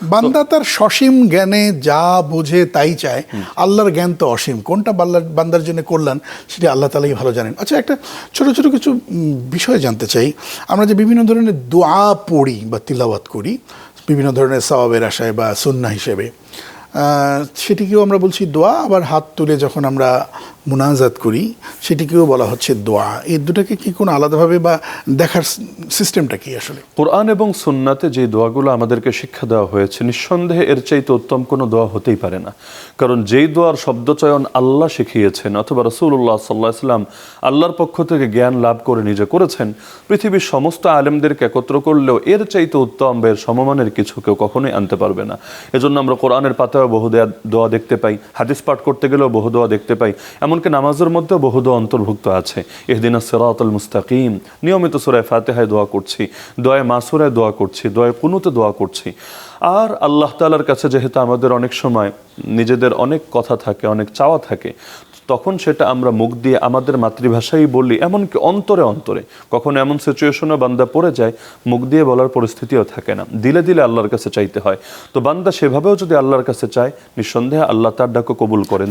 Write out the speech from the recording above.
বান্দা তার সসীম জ্ঞানে যা বোঝে তাই চায়। আল্লাহর জ্ঞান তো অসীম, কোনটা বান্দার জন্য করলেন সেটা আল্লাহ তাআলাই ভালো জানেন। আচ্ছা, একটা ছোট ছোট কিছু বিষয় জানতে চাই। আমরা যে বিভিন্ন ধরনের দোয়া পড়ি বা তিলাওয়াত করি বিভিন্ন ধরনের সওয়াবের আশায় বা সুন্নাহ হিসেবে, সেটিকেও আমরা বলছি দোয়া। আবার হাত তুলে যখন আমরা মুনাজাত করি সেটিকেও বলা হচ্ছে দোয়া। এই দুটাকে কি কোনো আলাদাভাবে বা দেখার সিস্টেমটা কি আসলে? কোরআন এবং সুন্নাতে যে দোয়াগুলো আমাদেরকে শিক্ষা দেওয়া হয়েছে, নিঃসন্দেহে এর চাইতে উত্তম কোনো দোয়া হতেই পারে না। কারণ যেই দোয়ার শব্দচয়ন আল্লাহ শিখিয়েছেন অথবা রাসূলুল্লাহ সাল্লাল্লাহু আলাইহি ওয়াসাল্লাম আল্লাহর পক্ষ থেকে জ্ঞান লাভ করে নিজে করেছেন, পৃথিবীর সমস্ত আলেমদেরকে একত্র করলেও এর চাইতে উত্তম বা এর সমমানের কিছু কেউ কখনোই আনতে পারবে না। এজন্য আমরা কোরআনের পাতায় বহু দোয়া দেখতে পাই, হাদিস পাঠ করতে গেলেও বহু দোয়া দেখতে পাই, এমনকি নামাজের মধ্যেও বহু দোয়া অন্তর্ভুক্ত আছে। ইহদিনাস সিরাতাল মুস্তাকিম, নিয়মিত সূরা ফাতিহায় দোয়া করছি, দোয়ায়ে মাসুরায় দোয়া করছি, দোয়ায়ে কুনুতে দোয়া করছি। আর আল্লাহ তাআলার কাছে যেহেতু আমাদের অনেক সময় নিজেদের অনেক কথা থাকে, অনেক চাওয়া থাকে, তখন সেটা আমরা মুখ দিয়ে আমাদের মাতৃভাষাই বলি, এমনকি অন্তরে অন্তরে। কখনো এমন সিচুয়েশনে বান্দা পড়ে যায় মুখ দিয়ে বলার পরিস্থিতিও থাকে না, দিলে দিলে আল্লাহর কাছে চাইতে হয়। তো বান্দা সেভাবেও যদি আল্লাহর কাছে চায়, নিঃসন্দেহে আল্লাহ তার ডাকও কবুল করেন।